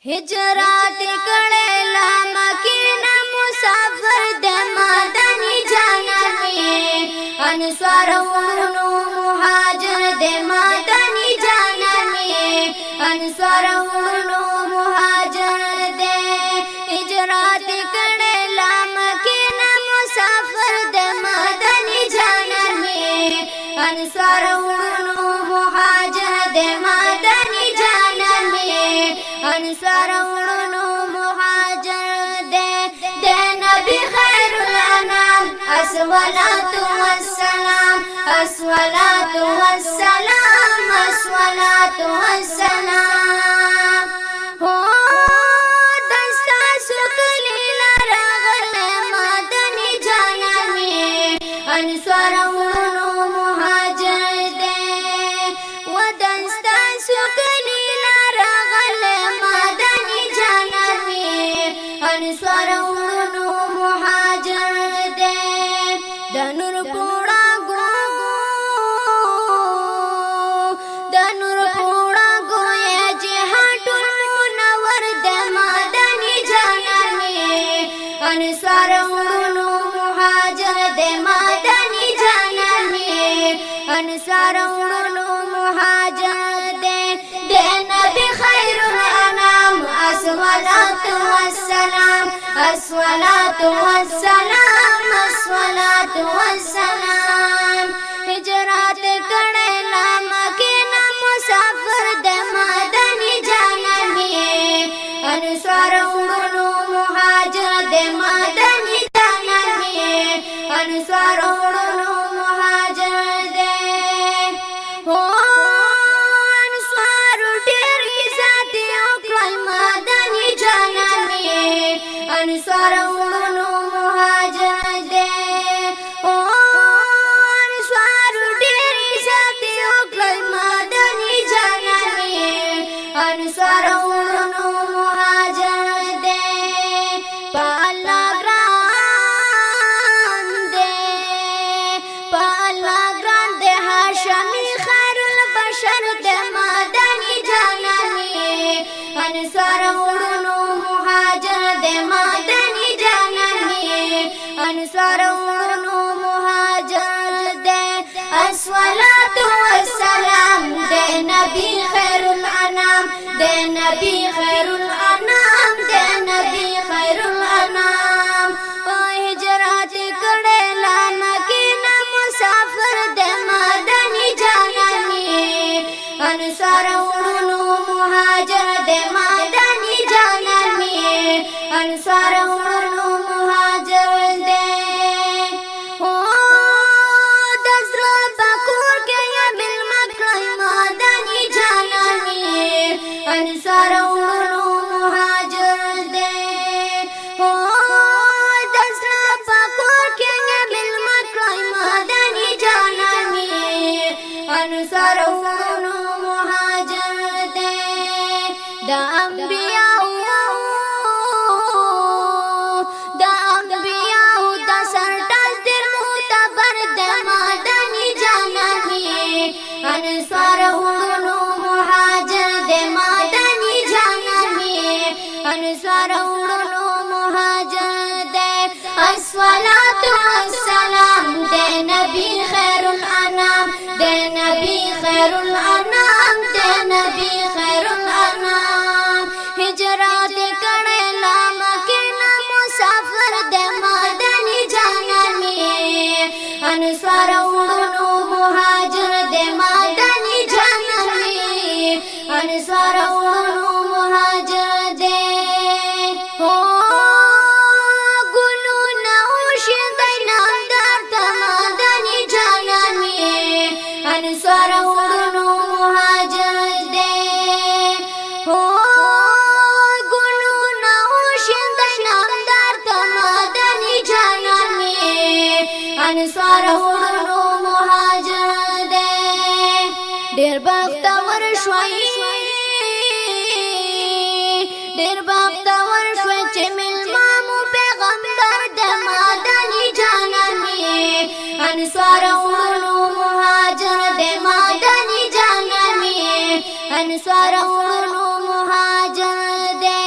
हिजरत करेला मकीना मुसाफिर दे मदनी जाना में अनस्वार उनु मुहाजिर दे मदनी जाना में अनस्वार उनु मुहाजिर दे हिजरत करेला मकीना मुसाफिर दे मदनी जाना में अनस्वार उनु मुहाजिर दे मदनी जाना में अनस्वार उनु मुहाजिर दे नबी खैरुल अनाम अस्सलातु वस्सलाम अस्सलातु वस्सलाम अस्सलातु वस्सलाम हो दस्ता सुकलीला रगल मदनी जाना में अनस्वार उनु मुहाजिर दे व दस्ता सुकलीला रगल मदनी जाना में अनस्वार उनु मुहाजिर दे दनुर पूरा गो ये जिहाटुल मुनव्वर दे मदनी जाना में अनस्वार उनु मुहाजिर दे मदनी जाना में अनस्वार उनु मुहाजिर दे नबी खैरुल अनाम अस्सलातु वस्सलाम अस्सलातु वस्सलाम अस्सलातु वस्सलाम हिजरत करेला मकीना मुसाफिर दे मदनी जाना में अनस्वार उनु मुहाजिर दे मदनी जाना में अनस्वार उनु मुहाजिर दे हो अनस्वार तेरी साथियों कल मदनी जाना में अनस्वार उनु मुहाजिर दे ओ अनस्वार तेरी साथियों कल मदनी जाना में अनस्वार उनु मुहाजिर दे पाला ग्रांदे हाशमी खैरुल बशर दे मदनी जाना में अनस्वार उनु मुहाजिर दे मदनी जाना में अनस्वार उनु मुहाजिर दे अस्सलातु वस्सलाम दे नबी खैरुल अनाम दे नबी खैरुल अनाम दे नबी खैरुल अनाम ओ हिजरत करेला मकीना मुसाफिर दे मदनी जाना में अनस्वार उनु मुहाजिर दे मदनी जाना में अनस्वार उनु मुहाजिर दे हो दसरा बकुर के या बिल मक्का मदनी जाना में अनस्वार उनु मुहाजिर दे हो दसरा बकुर के या बिल मक्का मदनी जाना में अनस्वार उनु मुहाजिर दे द अंबिया द सरताज दिल मुतबर दे मदनी जाना में अनस्वार उनु मुहाजिर दे मदनी जाना में अनस्वार उनु मुहाजिर दे अस्सलातु वस्सलाम दे नबी खैरुल अनाम दे नबी खैरुल अनाम दे नबी खैरुल अनाम हिजरत करेला मकीना मुसाफिर दे मदनी जाना में अनस्वार उनु मुहाजिर दे मदनी जाना में अनस्वार उनु मुहाजिर दे हो गुलू नौश दैनामदार दे मदनी जाना में अनस्वार उनु मुहाजिर दे हो गुलू नौश दैनामदार दे मदनी जाना में अनस्वार उनु मुहाजिर दे ढेर बख्तवर शोई चे मिलमामु पैगंबर दे मदनी जाना में अनस्वार उनु मुहाजिर दे मदनी जाना में अनस्वार उनु मुहाजिर दे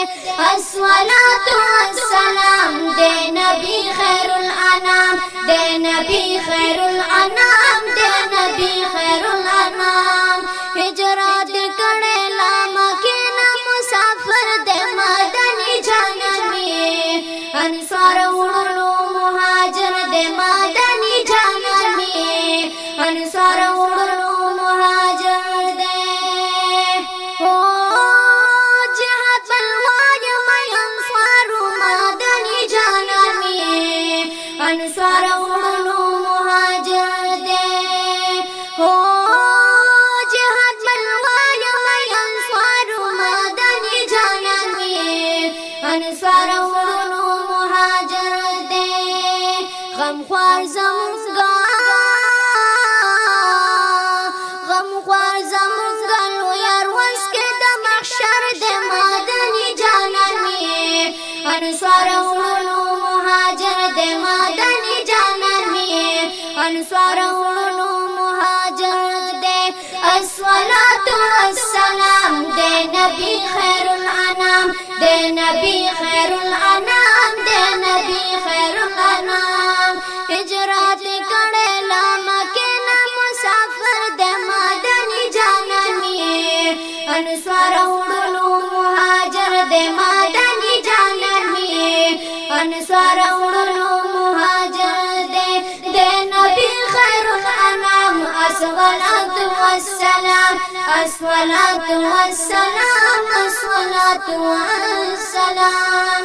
الصلاة والسلام دے نبی خیر الانام دے نبی خیر الانام دے نبی خیر الانام ہجرت کڑے لا مکینہ مسافر دے مدنی جانمی انصار اڑلو مہاجر دے مدنی جانمی انصار اڑلو مہاجر دے او جہاد بلوان میں انصار مدنی جانمی انصار اڑلو مہاجر دے او جہاد بلوان میں انصار مدنی جانمی انصار اڑلو مہاجر دے غم خوار زمونگا انصار اڑلو مہاجر دے مدنی جانمی انصار اڑلو مہاجر دے الصلاة والسلام دے نبی خیر الانام دے نبی خیر الانام دے نبی خیر الانام ہجرت کڑے لا مکینہ مسافر دے مدنی جانمی انصار اڑلو مہاجر دے مدنی انصار اڑلو مہاجر دے دے نبی خیر الانام الصلاة والسلام الصلاة والسلام الصلاة والسلام